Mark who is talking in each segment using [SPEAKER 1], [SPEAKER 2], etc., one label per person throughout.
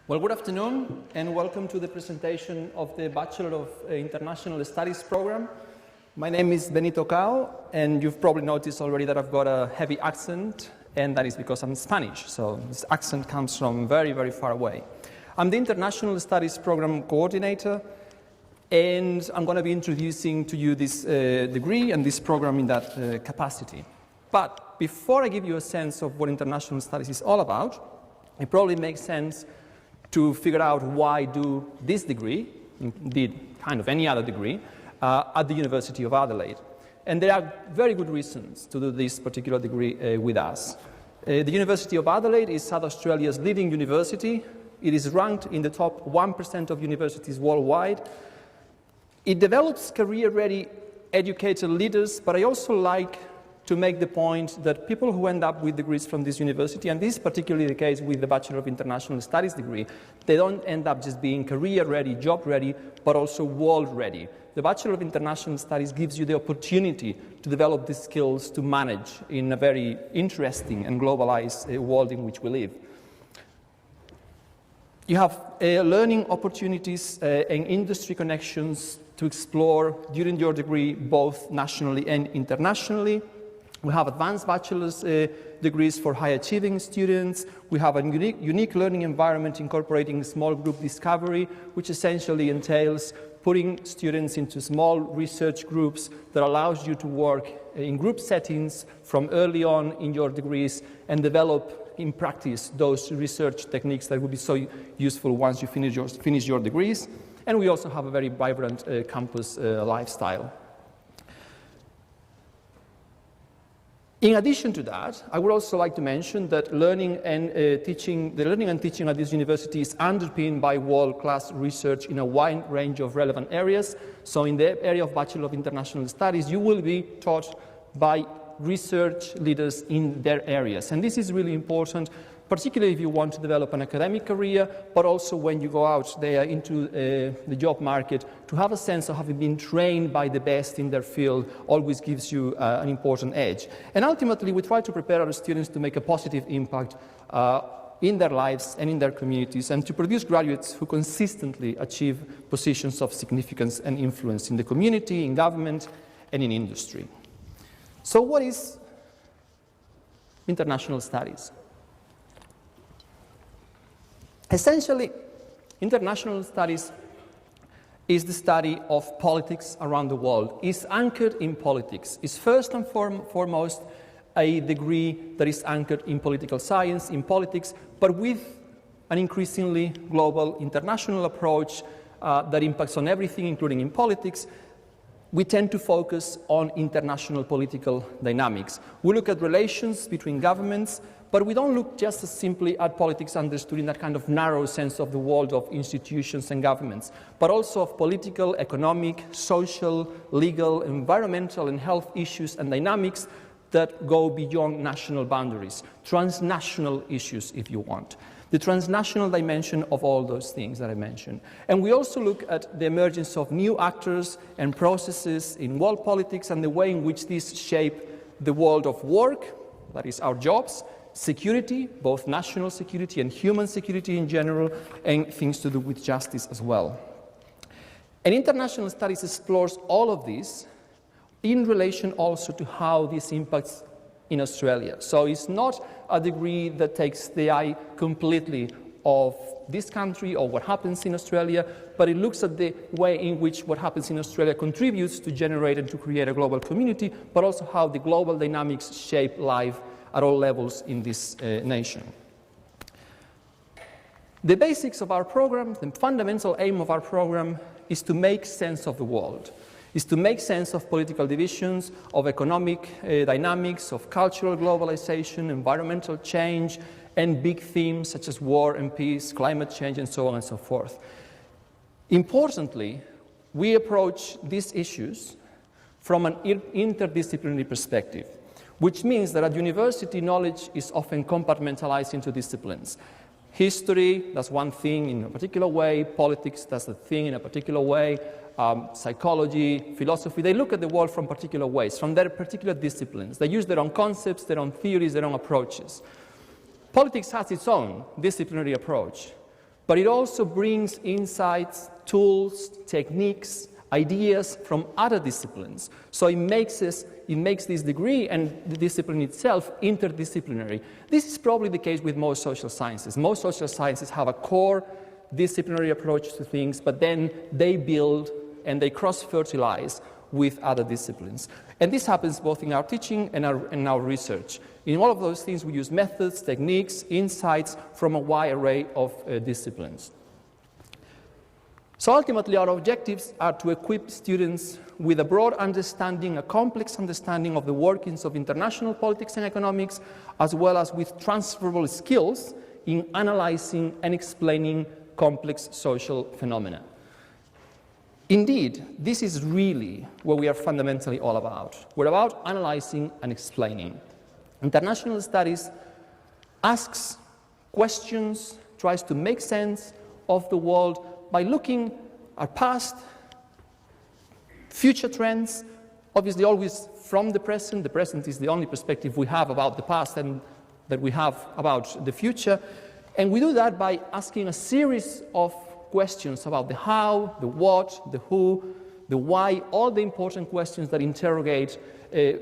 [SPEAKER 1] Well, good afternoon and welcome to the presentation of the Bachelor of International Studies program. My name is Benito Cao, and you've probably noticed already that I've got a heavy accent, and that is because I'm Spanish, so this accent comes from very, very far away. I'm the International Studies program coordinator, and I'm going to be introducing to you this degree and this program in that capacity. But before I give you a sense of what international studies is all about, it probably makes sense to figure out why do this degree, indeed kind of any other degree, at the University of Adelaide. And there are very good reasons to do this particular degree with us. The University of Adelaide is South Australia's leading university. It is ranked in the top 1% of universities worldwide. It develops career-ready, educated leaders, but I also like to make the point that people who end up with degrees from this university, and this is particularly the case with the Bachelor of International Studies degree, they don't end up just being career-ready, job-ready, but also world-ready. The Bachelor of International Studies gives you the opportunity to develop these skills to manage in a very interesting and globalized world in which we live. You have learning opportunities and industry connections to explore during your degree, both nationally and internationally. We have advanced bachelor's degrees for high-achieving students. We have a unique learning environment incorporating small group discovery, which essentially entails putting students into small research groups that allows you to work in group settings from early on in your degrees and develop in practice those research techniques that will be so useful once you finish your degrees. And we also have a very vibrant campus lifestyle. In addition to that, I would also like to mention that the learning and teaching at this university is underpinned by world-class research in a wide range of relevant areas. So in the area of Bachelor of International Studies, you will be taught by research leaders in their areas. And this is really important, particularly if you want to develop an academic career, but also when you go out there into the job market, to have a sense of having been trained by the best in their field always gives you an important edge. And ultimately, we try to prepare our students to make a positive impact in their lives and in their communities, and to produce graduates who consistently achieve positions of significance and influence in the community, in government, and in industry. So what is international studies? Essentially, international studies is the study of politics around the world, is anchored in politics, is first and foremost a degree that is anchored in political science, in politics, but with an increasingly global international approach that impacts on everything, including in politics. We tend to focus on international political dynamics. We look at relations between governments, but we don't look just as simply at politics understood in that kind of narrow sense of the world of institutions and governments, but also of political, economic, social, legal, environmental, and health issues and dynamics that go beyond national boundaries, transnational issues, if you want. The transnational dimension of all those things that I mentioned. And we also look at the emergence of new actors and processes in world politics and the way in which these shape the world of work, that is our jobs, security, both national security and human security in general, and things to do with justice as well. And international studies explores all of this in relation also to how this impacts in Australia. So it's not a degree that takes the eye completely of this country or what happens in Australia, but it looks at the way in which what happens in Australia contributes to generate and to create a global community, but also how the global dynamics shape life at all levels in this nation. The basics of our program, the fundamental aim of our program, is to make sense of the world, is to make sense of political divisions, of economic dynamics, of cultural globalization, environmental change, and big themes such as war and peace, climate change, and so on and so forth. Importantly, we approach these issues from an interdisciplinary perspective, which means that at university, knowledge is often compartmentalized into disciplines. History does one thing in a particular way, politics does a thing in a particular way, psychology, philosophy, they look at the world from particular ways, from their particular disciplines. They use their own concepts, their own theories, their own approaches. Politics has its own disciplinary approach, but it also brings insights, tools, techniques, ideas from other disciplines. So it makes this degree and the discipline itself interdisciplinary. This is probably the case with most social sciences. Most social sciences have a core disciplinary approach to things, but then they build and they cross-fertilize with other disciplines. And this happens both in our teaching and in our research. In all of those things, we use methods, techniques, insights from a wide array of disciplines. So ultimately, our objectives are to equip students with a broad understanding, a complex understanding of the workings of international politics and economics, as well as with transferable skills in analyzing and explaining complex social phenomena. Indeed, this is really what we are fundamentally all about. We're about analyzing and explaining. International studies asks questions, tries to make sense of the world by looking at past, future trends, obviously always from the present. The present is the only perspective we have about the past and that we have about the future. And we do that by asking a series of questions about the how, the what, the who, the why, all the important questions that interrogate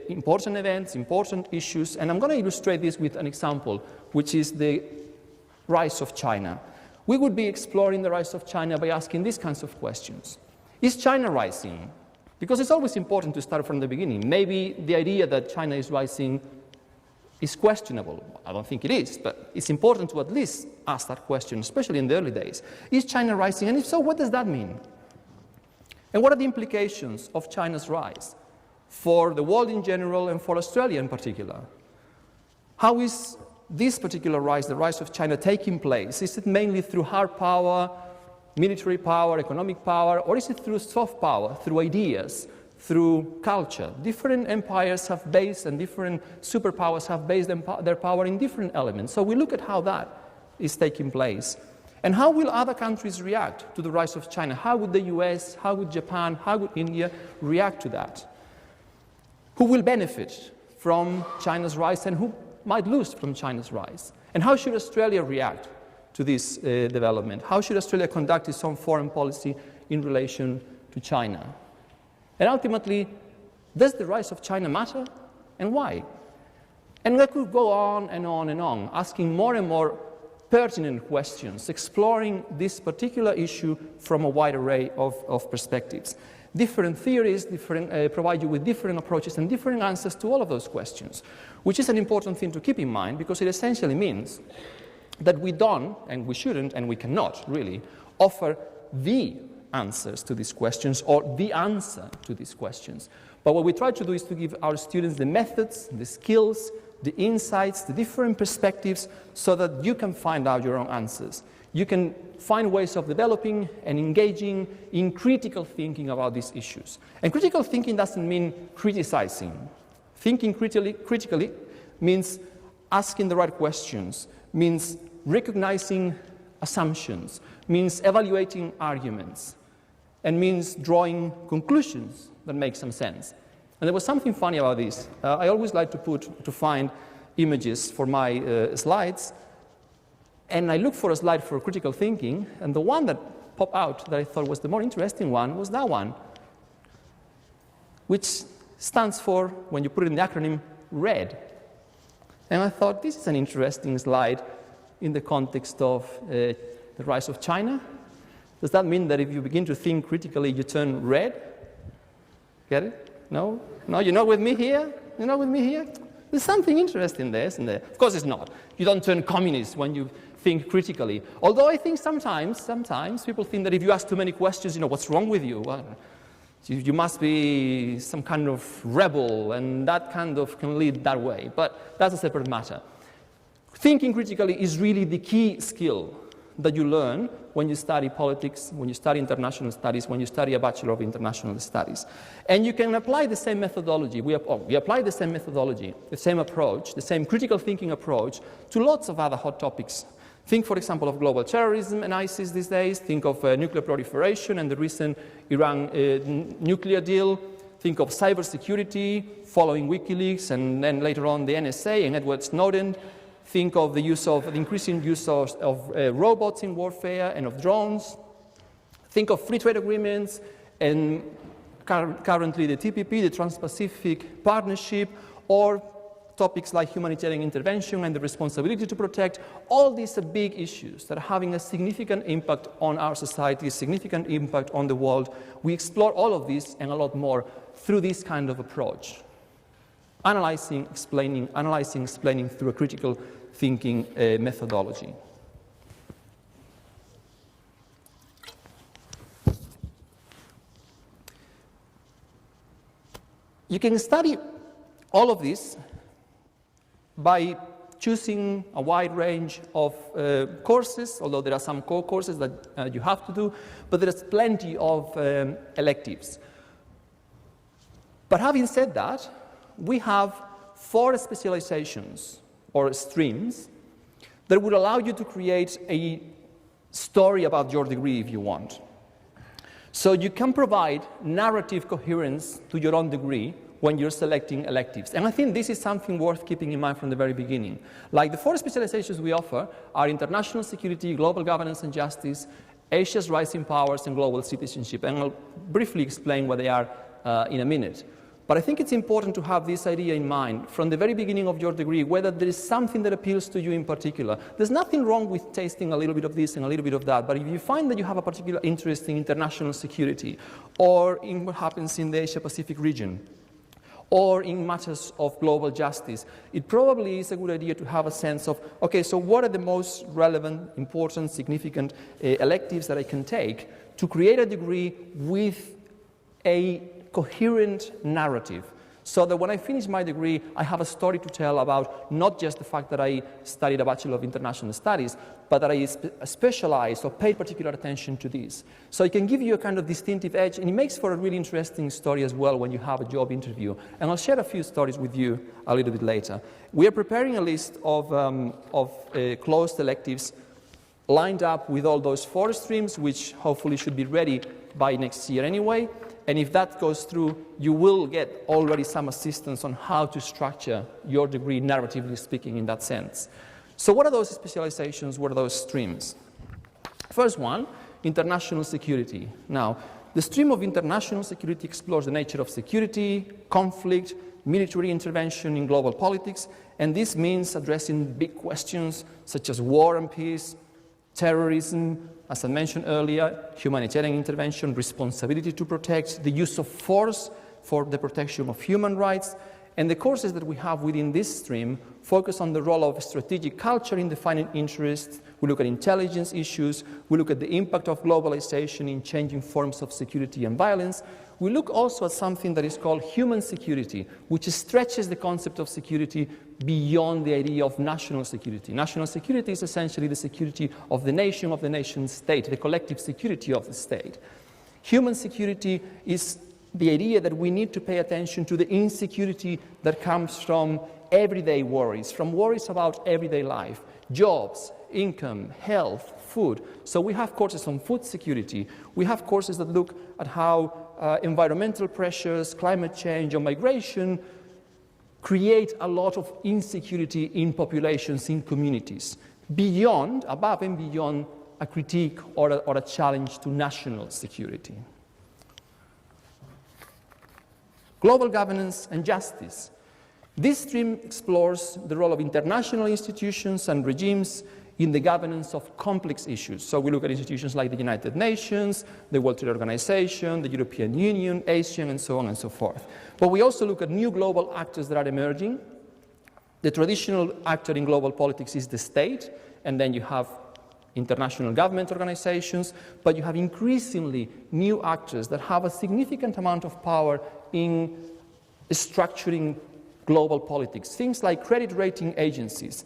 [SPEAKER 1] important events, important issues. And I'm going to illustrate this with an example, which is the rise of China. We would be exploring the rise of China by asking these kinds of questions. Is China rising? Because it's always important to start from the beginning. Maybe the idea that China is rising is questionable. I don't think it is, but it's important to at least ask that question, especially in the early days. Is China rising? And if so, what does that mean? And what are the implications of China's rise for the world in general and for Australia in particular? How is this particular rise, the rise of China, taking place? Is it mainly through hard power, military power, economic power, or is it through soft power, through ideas, through culture? Different empires have based and different superpowers have based their power in different elements. So we look at how that is taking place. And how will other countries react to the rise of China? How would the US, how would Japan, how would India react to that? Who will benefit from China's rise and who might lose from China's rise? And how should Australia react to this development? How should Australia conduct its own foreign policy in relation to China? And ultimately, does the rise of China matter, and why? And I could go on and on and on, asking more and more pertinent questions, exploring this particular issue from a wide array of perspectives. Different theories provide you with different approaches and different answers to all of those questions, which is an important thing to keep in mind because it essentially means that we don't, and we shouldn't, and we cannot really offer the answers to these questions or the answer to these questions. But what we try to do is to give our students the methods, the skills, the insights, the different perspectives so that you can find out your own answers. You can find ways of developing and engaging in critical thinking about these issues. And critical thinking doesn't mean criticizing. Thinking critically means asking the right questions, means recognizing assumptions, means evaluating arguments, and means drawing conclusions that make some sense. And there was something funny about this. I always like to find images for my slides, and I looked for a slide for critical thinking, and the one that popped out that I thought was the more interesting one was that one, which stands for, when you put it in the acronym, RED. And I thought, this is an interesting slide in the context of the rise of China. Does that mean that if you begin to think critically, you turn red? Get it? No? No, you're not with me here? You're not with me here? There's something interesting there, isn't there? Of course it's not. You don't turn communist when you think critically. Although I think sometimes people think that if you ask too many questions, what's wrong with you? Well, you must be some kind of rebel, and that kind of can lead that way. But that's a separate matter. Thinking critically is really the key skill that you learn when you study politics, when you study international studies, when you study a Bachelor of International Studies. And you can apply the same methodology. We apply the same methodology, the same approach, the same critical thinking approach to lots of other hot topics. Think, for example, of global terrorism and ISIS these days. Think of nuclear proliferation and the recent Iran nuclear deal. Think of cybersecurity following WikiLeaks and then later on the NSA and Edward Snowden. Think of the increasing use of robots in warfare and of drones. Think of free trade agreements and currently the TPP, the Trans-Pacific Partnership, or topics like humanitarian intervention and the responsibility to protect. All these are big issues that are having a significant impact on our society, a significant impact on the world. We explore all of this and a lot more through this kind of approach. Analyzing, explaining through a critical thinking methodology. You can study all of this by choosing a wide range of courses, although there are some core courses that you have to do, but there's plenty of electives. But having said that, we have 4 specializations or streams that would allow you to create a story about your degree if you want. So you can provide narrative coherence to your own degree when you're selecting electives. And I think this is something worth keeping in mind from the very beginning. Like the 4 specializations we offer are international security, global governance and justice, Asia's rising powers, and global citizenship. And I'll briefly explain what they are in a minute. But I think it's important to have this idea in mind from the very beginning of your degree, whether there is something that appeals to you in particular. There's nothing wrong with tasting a little bit of this and a little bit of that, but if you find that you have a particular interest in international security, or in what happens in the Asia-Pacific region, or in matters of global justice, it probably is a good idea to have a sense of, okay, so what are the most relevant, important, significant electives that I can take to create a degree with a coherent narrative, so that when I finish my degree, I have a story to tell about not just the fact that I studied a Bachelor of International Studies, but that I specialized or paid particular attention to this. So it can give you a kind of distinctive edge, and it makes for a really interesting story as well when you have a job interview. And I'll share a few stories with you a little bit later. We are preparing a list of closed electives lined up with all those 4 streams, which hopefully should be ready by next year anyway. And if that goes through, you will get already some assistance on how to structure your degree, narratively speaking, in that sense. So what are those specializations? What are those streams? First one, international security. Now, the stream of international security explores the nature of security, conflict, military intervention in global politics, and this means addressing big questions such as war and peace, terrorism, as I mentioned earlier, humanitarian intervention, responsibility to protect, the use of force for the protection of human rights, and the courses that we have within this stream focus on the role of strategic culture in defining interests. We look at intelligence issues, we look at the impact of globalization in changing forms of security and violence. We look also at something that is called human security, which stretches the concept of security beyond the idea of national security. National security is essentially the security of the nation state, the collective security of the state. Human security is the idea that we need to pay attention to the insecurity that comes from everyday worries, from worries about everyday life, jobs, income, health, food. So we have courses on food security. We have courses that look at how environmental pressures, climate change, or migration create a lot of insecurity in populations, in communities, beyond, above and beyond a critique or a challenge to national security. Global governance and justice. This stream explores the role of international institutions and regimes in the governance of complex issues. So we look at institutions like the United Nations, the World Trade Organization, the European Union, ASEAN, and so on and so forth. But we also look at new global actors that are emerging. The traditional actor in global politics is the state, and then you have international government organizations, but you have increasingly new actors that have a significant amount of power in structuring global politics. Things like credit rating agencies.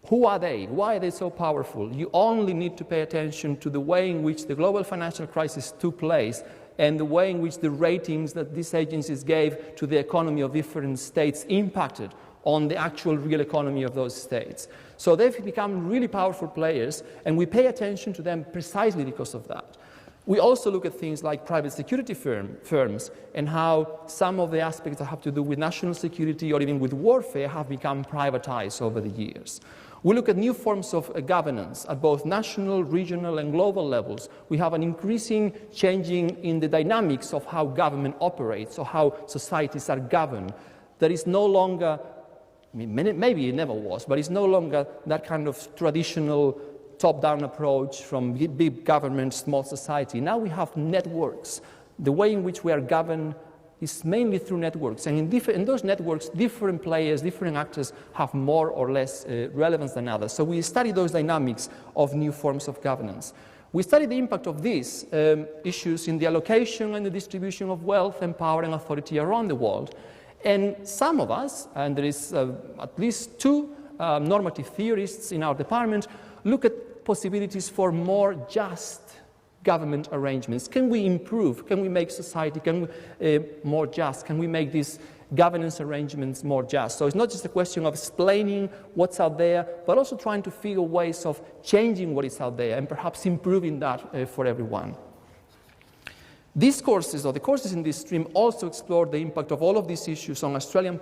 [SPEAKER 1] Who are they? Why are they so powerful? You only need to pay attention to the way in which the global financial crisis took place and the way in which the ratings that these agencies gave to the economy of different states impacted on the actual real economy of those states. So they've become really powerful players, and we pay attention to them precisely because of that. We also look at things like private security firms and how some of the aspects that have to do with national security or even with warfare have become privatized over the years. We look at new forms of governance at both national, regional, and global levels. We have an increasing changing in the dynamics of how government operates or how societies are governed. There is no longer, I mean, maybe it never was, but it's no longer that kind of traditional top-down approach from big government, small society. Now we have networks. The way in which we are governed is mainly through networks. And in those networks, different players, different actors have more or less relevance than others. So we study those dynamics of new forms of governance. We study the impact of these issues in the allocation and the distribution of wealth and power and authority around the world. And some of us, and there is at least two normative theorists in our department, look at possibilities for more just government arrangements. Can we improve? Can we make society more just? Can we make these governance arrangements more just? So it's not just a question of explaining what's out there, but also trying to figure ways of changing what is out there and perhaps improving that for everyone. These courses, or the courses in this stream, also explore the impact of all of these issues on Australian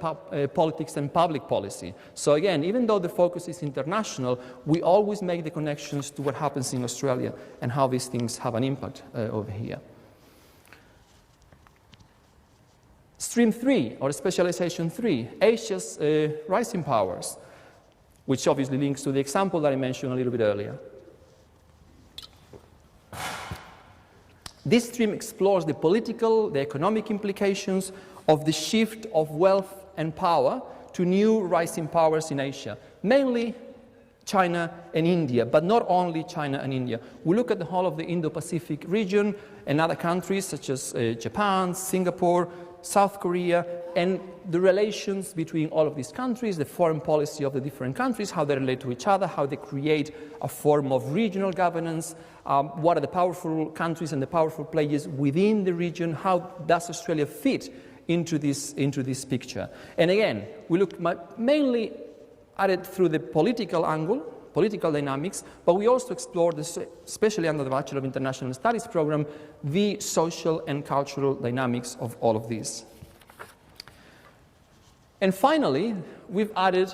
[SPEAKER 1] politics and public policy. So again, even though the focus is international, we always make the connections to what happens in Australia and how these things have an impact over here. Stream 3, or Specialization 3, Asia's rising powers, which obviously links to the example that I mentioned a little bit earlier. This stream explores the political, the economic implications of the shift of wealth and power to new rising powers in Asia, mainly China and India, but not only China and India. We look at the whole of the Indo-Pacific region and other countries such as Japan, Singapore, South Korea, and the relations between all of these countries, the foreign policy of the different countries, how they relate to each other, how they create a form of regional governance, what are the powerful countries and the powerful players within the region, how does Australia fit into this picture. And again, we look mainly at it through the political angle, political dynamics, but we also explore, especially under the Bachelor of International Studies program, the social and cultural dynamics of all of these. And finally, we've added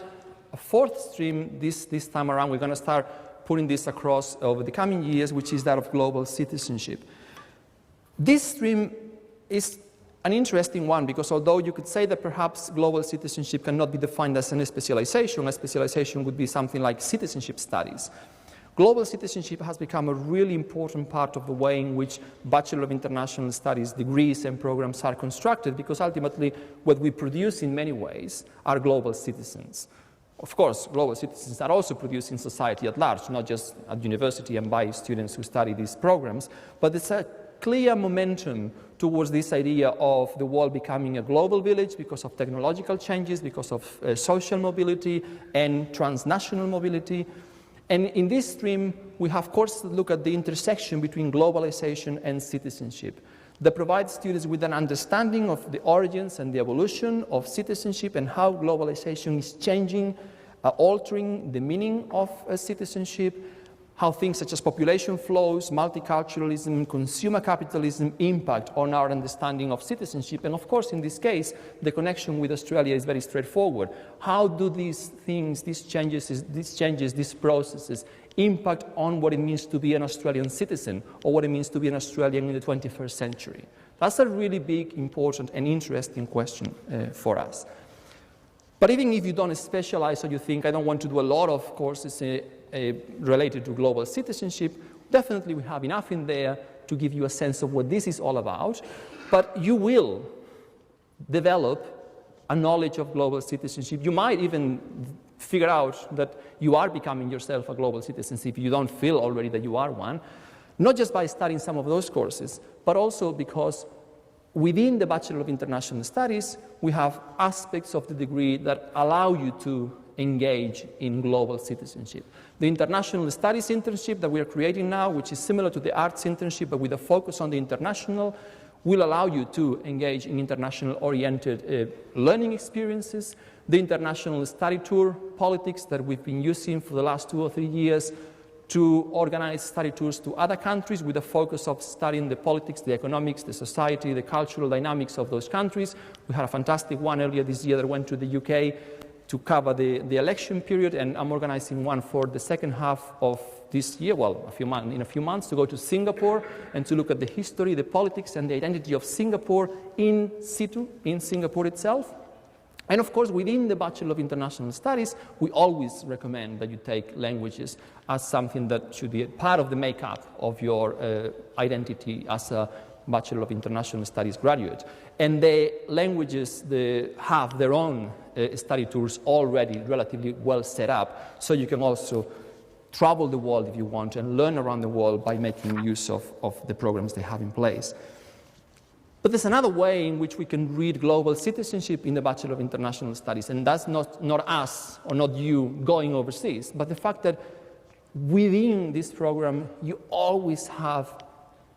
[SPEAKER 1] a fourth stream this time around. We're going to start putting this across over the coming years, which is that of global citizenship. This stream is an interesting one because although you could say that perhaps global citizenship cannot be defined as a specialization would be something like citizenship studies. Global citizenship has become a really important part of the way in which Bachelor of International Studies degrees and programs are constructed, because ultimately what we produce in many ways are global citizens. Of course, global citizens are also produced in society at large, not just at university and by students who study these programs, but it's a clear momentum towards this idea of the world becoming a global village because of technological changes, because of social mobility and transnational mobility. And in this stream, we have courses that look at the intersection between globalization and citizenship, that provide students with an understanding of the origins and the evolution of citizenship and how globalization is changing, altering the meaning of citizenship, how things such as population flows, multiculturalism, consumer capitalism impact on our understanding of citizenship. And of course, in this case, the connection with Australia is very straightforward. How do these things, these changes, these processes impact on what it means to be an Australian citizen or what it means to be an Australian in the 21st century? That's a really big, important, and interesting question for us. But even if you don't specialize or you think, I don't want to do a lot of courses related to global citizenship, definitely we have enough in there to give you a sense of what this is all about. But you will develop a knowledge of global citizenship. You might even figure out that you are becoming yourself a global citizen if you don't feel already that you are one, not just by studying some of those courses, but also because within the Bachelor of International Studies, we have aspects of the degree that allow you to engage in global citizenship. The International Studies internship that we are creating now, which is similar to the arts internship but with a focus on the international, will allow you to engage in international-oriented learning experiences. The International Study Tour politics that we've been using for the last 2 or 3 years to organize study tours to other countries with the focus of studying the politics, the economics, the society, the cultural dynamics of those countries. We had a fantastic one earlier this year that went to the UK to cover the election period, and I'm organizing one for the second half of this year, well, in a few months, to go to Singapore and to look at the history, the politics, and the identity of Singapore in situ, in Singapore itself. And of course, within the Bachelor of International Studies, we always recommend that you take languages as something that should be part of the makeup of your identity as a Bachelor of International Studies graduate. And the languages have their own study tours already relatively well set up, so you can also travel the world if you want and learn around the world by making use of the programs they have in place. But there's another way in which we can read global citizenship in the Bachelor of International Studies, and that's not us or not you going overseas, but the fact that within this program you always have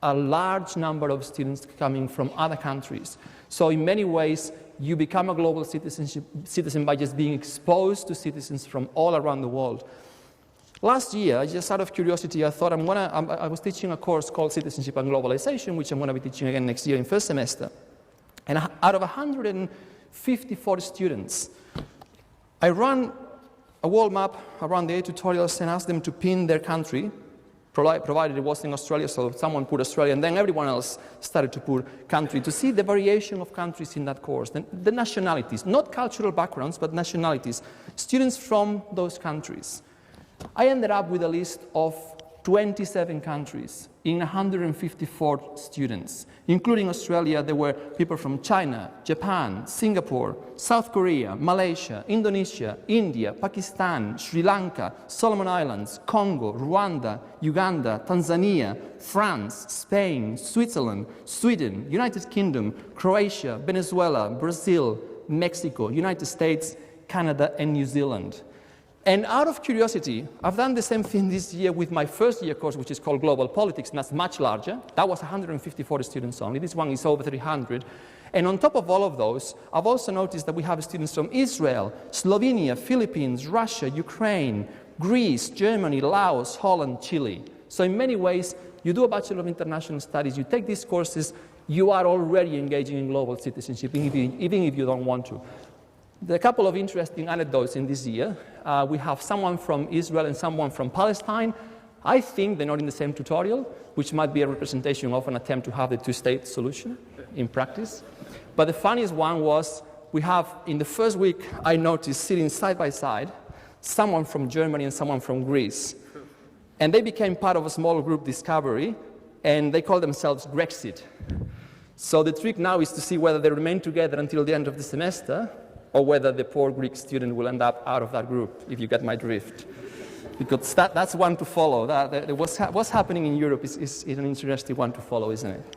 [SPEAKER 1] a large number of students coming from other countries. So in many ways, you become a global citizen by just being exposed to citizens from all around the world. Last year, just out of curiosity, I thought I was teaching a course called Citizenship and Globalization, which I'm going to be teaching again next year in first semester. And out of 154 students, I ran a world map around the 8 tutorials and asked them to pin their country, provided it was in Australia, so someone put Australia, and then everyone else started to put country, to see the variation of countries in that course, the nationalities, not cultural backgrounds, but nationalities, students from those countries. I ended up with a list of 27 countries in 154 students, including Australia. There were people from China, Japan, Singapore, South Korea, Malaysia, Indonesia, India, Pakistan, Sri Lanka, Solomon Islands, Congo, Rwanda, Uganda, Tanzania, France, Spain, Switzerland, Sweden, United Kingdom, Croatia, Venezuela, Brazil, Mexico, United States, Canada, and New Zealand. And out of curiosity, I've done the same thing this year with my first year course, which is called Global Politics, and that's much larger. That was 154 students only. This one is over 300. And on top of all of those, I've also noticed that we have students from Israel, Slovenia, Philippines, Russia, Ukraine, Greece, Germany, Laos, Holland, Chile. So in many ways, you do a Bachelor of International Studies, you take these courses, you are already engaging in global citizenship, even if you don't want to. There are a couple of interesting anecdotes in this year. We have someone from Israel and someone from Palestine. I think they're not in the same tutorial, which might be a representation of an attempt to have the two-state solution in practice. But the funniest one was, we have, in the first week, I noticed sitting side by side, someone from Germany and someone from Greece. And they became part of a small group discovery, and they call themselves Grexit. So the trick now is to see whether they remain together until the end of the semester, or whether the poor Greek student will end up out of that group, if you get my drift. Because that's one to follow. What's happening in Europe is an interesting one to follow, isn't it?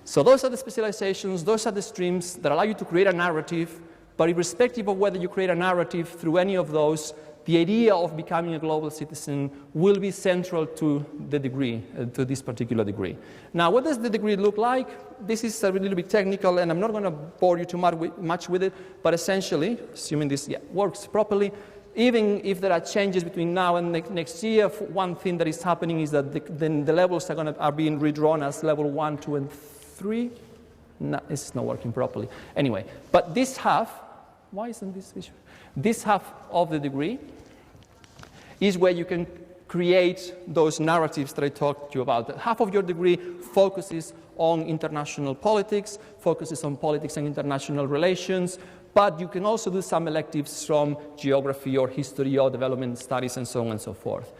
[SPEAKER 1] So those are the specializations, those are the streams that allow you to create a narrative, but irrespective of whether you create a narrative through any of those, the idea of becoming a global citizen will be central to the degree, to this particular degree. Now, what does the degree look like? This is a little bit technical, and I'm not going to bore you too much with it, but essentially, assuming this works properly, even if there are changes between now and next year, one thing that is happening is that the levels are being redrawn as level 1, 2, and 3. No, it's not working properly. Anyway, but this half, why isn't this visual? This half of the degree is where you can create those narratives that I talked to you about. Half of your degree focuses on international politics, focuses on politics and international relations, but you can also do some electives from geography or history or development studies and so on and so forth.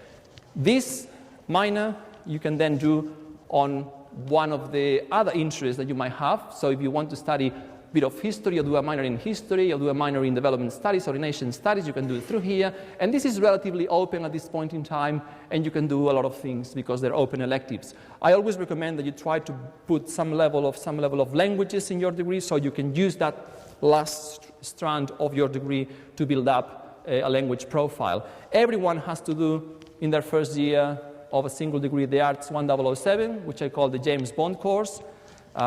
[SPEAKER 1] This minor you can then do on one of the other interests that you might have. So if you want to study a bit of history, you'll do a minor in history, you'll do a minor in development studies or in Asian studies, you can do it through here. And this is relatively open at this point in time, and you can do a lot of things because they're open electives. I always recommend that you try to put some level of languages in your degree, so you can use that last strand of your degree to build up a language profile. Everyone has to do in their first year of a single degree the Arts 1007, which I call the James Bond course,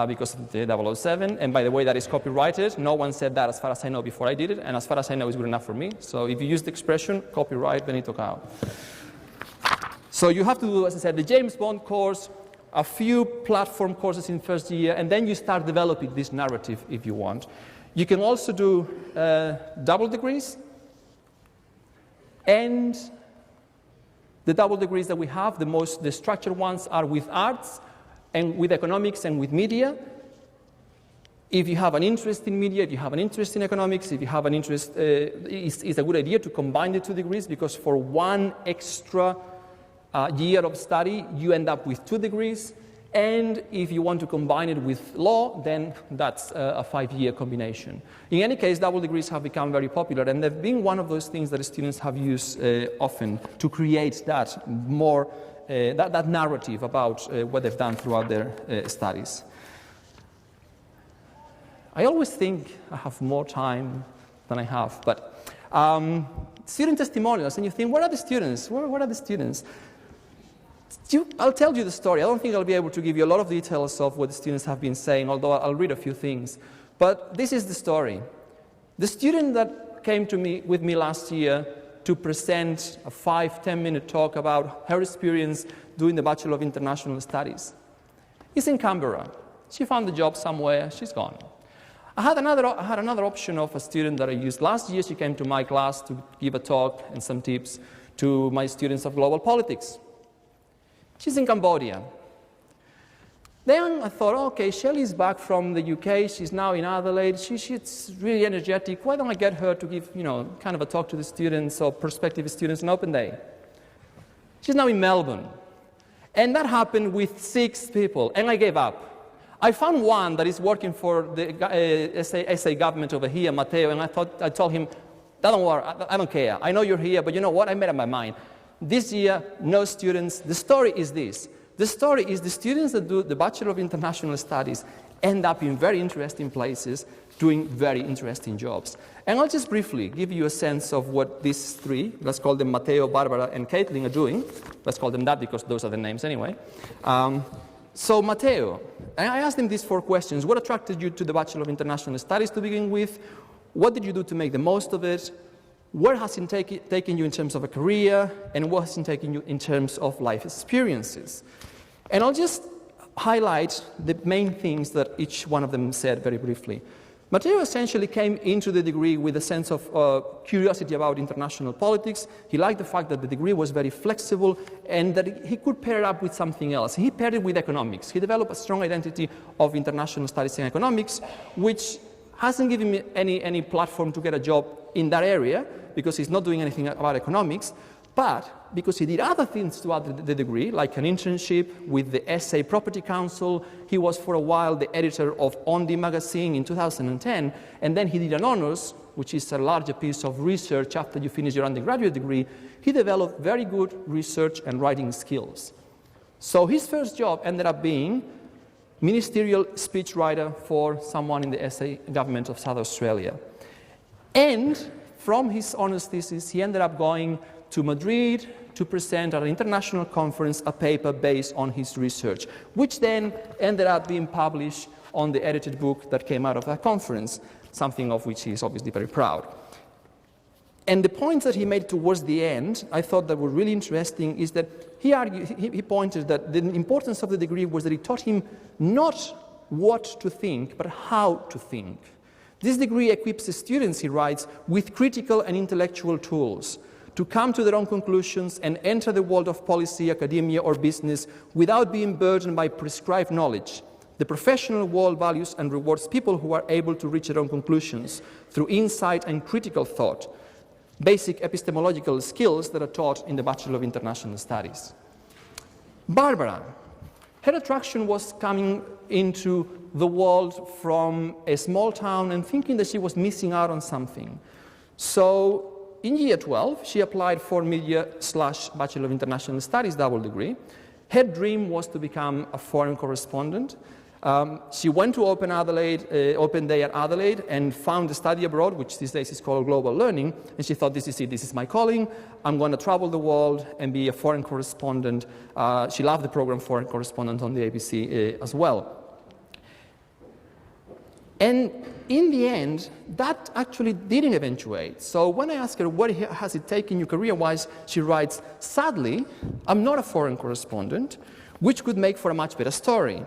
[SPEAKER 1] because of the 007, and by the way, that is copyrighted. No one said that as far as I know before I did it, and as far as I know, it's good enough for me. So if you use the expression copyright, Benito Cao. So you have to do, as I said, the James Bond course, a few platform courses in first year, and then you start developing this narrative if you want. You can also do double degrees, and the double degrees that we have, the structured ones are with arts and with economics and with media. If you have an interest in media, if you have an interest in economics, if you have an interest, it's a good idea to combine the 2 degrees, because for one extra year of study, you end up with 2 degrees. And if you want to combine it with law, then that's a 5-year combination. In any case, double degrees have become very popular, and they've been one of those things that students have used often to create that more that narrative about what they've done throughout their studies. I always think I have more time than I have, but student testimonials, and you think, where are the students? Where are the students? I'll tell you the story. I don't think I'll be able to give you a lot of details of what the students have been saying, although I'll read a few things. But this is the story. The student that came to me with me last year to present a 5-10-minute talk about her experience doing the Bachelor of International Studies is in Canberra. She found a job somewhere. She's gone. I had another option of a student that I used last year. She came to my class to give a talk and some tips to my students of global politics. She's in Cambodia. Then I thought, okay, Shelley's back from the UK. She's now in Adelaide. She's really energetic. Why don't I get her to give, kind of a talk to the students or prospective students on open day? She's now in Melbourne. And that happened with 6 people, and I gave up. I found one that is working for the SA government over here, Matteo, and I told him, don't worry, I don't care. I know you're here, but you know what? I made up my mind. This year, no students. The story is this. The story is the students that do the Bachelor of International Studies end up in very interesting places doing very interesting jobs. And I'll just briefly give you a sense of what these 3, let's call them Matteo, Barbara, and Caitlin, are doing. Let's call them that because those are the names anyway. So Matteo, I asked him these 4 questions. What attracted you to the Bachelor of International Studies to begin with? What did you do to make the most of it? Where has it taken you in terms of a career? And what has it taken you in terms of life experiences? And I'll just highlight the main things that each one of them said very briefly. Matteo essentially came into the degree with a sense of curiosity about international politics. He liked the fact that the degree was very flexible and that he could pair it up with something else. He paired it with economics. He developed a strong identity of international studies and economics, which hasn't given him any platform to get a job in that area because he's not doing anything about economics, but because he did other things throughout the degree, like an internship with the SA Property Council. He was for a while the editor of On The magazine in 2010, and then he did an honors, which is a larger piece of research after you finish your undergraduate degree. He developed very good research and writing skills. So his first job ended up being ministerial speechwriter for someone in the SA government of South Australia. And from his honors thesis, he ended up going to Madrid to present at an international conference a paper based on his research, which then ended up being published on the edited book that came out of that conference, something of which he is obviously very proud. And the points that he made towards the end, I thought that were really interesting, is that he pointed that the importance of the degree was that it taught him not what to think, but how to think. This degree equips the students, he writes, with critical and intellectual tools to come to their own conclusions and enter the world of policy, academia, or business without being burdened by prescribed knowledge. The professional world values and rewards people who are able to reach their own conclusions through insight and critical thought, basic epistemological skills that are taught in the Bachelor of International Studies. Barbara, her attraction was coming into the world from a small town and thinking that she was missing out on something. So in year 12, she applied for media/Bachelor of International Studies double degree. Her dream was to become a foreign correspondent. She went to Open Day at Adelaide and found a study abroad, which these days is called global learning, and she thought, this is it, this is my calling. I'm going to travel the world and be a foreign correspondent. She loved the program Foreign Correspondent on the ABC as well. And in the end, that actually didn't eventuate. So when I ask her, what has it taken you career-wise, she writes, sadly, I'm not a foreign correspondent, which could make for a much better story.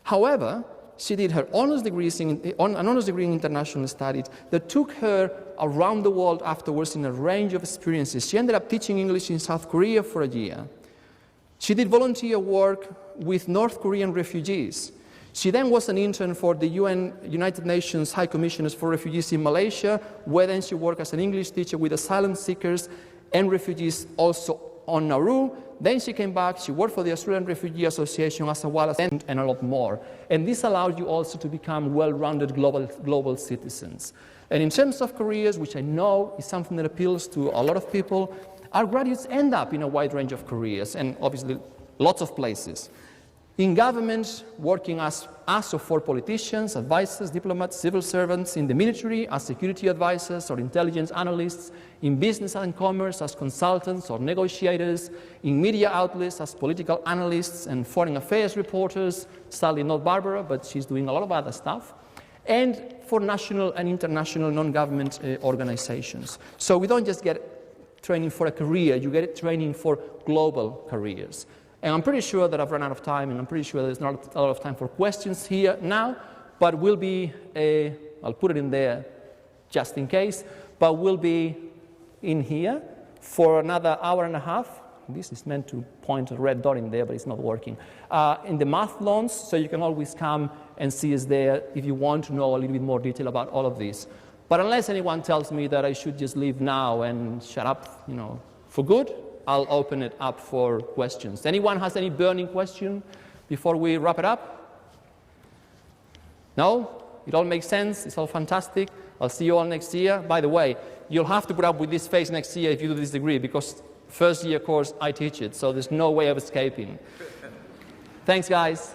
[SPEAKER 1] However, she did her honors degree in international studies that took her around the world afterwards in a range of experiences. She ended up teaching English in South Korea for a year. She did volunteer work with North Korean refugees. She then was an intern for the United Nations High Commissioners for Refugees in Malaysia, where then she worked as an English teacher with asylum seekers and refugees also on Nauru. Then she came back, she worked for the Australian Refugee Association as well as and a lot more. And this allowed you also to become well-rounded global citizens. And in terms of careers, which I know is something that appeals to a lot of people, our graduates end up in a wide range of careers, and obviously lots of places. In government, working as or for politicians, advisors, diplomats, civil servants, in the military as security advisors or intelligence analysts, in business and commerce as consultants or negotiators, in media outlets as political analysts and foreign affairs reporters, sadly not Barbara, but she's doing a lot of other stuff, and for national and international non-government organizations. So we don't just get training for a career, you get training for global careers. And I'm pretty sure that I've run out of time, and I'm pretty sure there's not a lot of time for questions here now, but we'll be, I'll put it in there just in case, but we'll be in here for another hour and a half. This is meant to point a red dot in there, but it's not working. In the math lounge, so you can always come and see us there if you want to know a little bit more detail about all of this. But unless anyone tells me that I should just leave now and shut up, for good, I'll open it up for questions. Anyone has any burning question before we wrap it up? No? It all makes sense? It's all fantastic? I'll see you all next year. By the way, you'll have to put up with this face next year if you do this degree, because first year course, I teach it, so there's no way of escaping. Thanks, guys.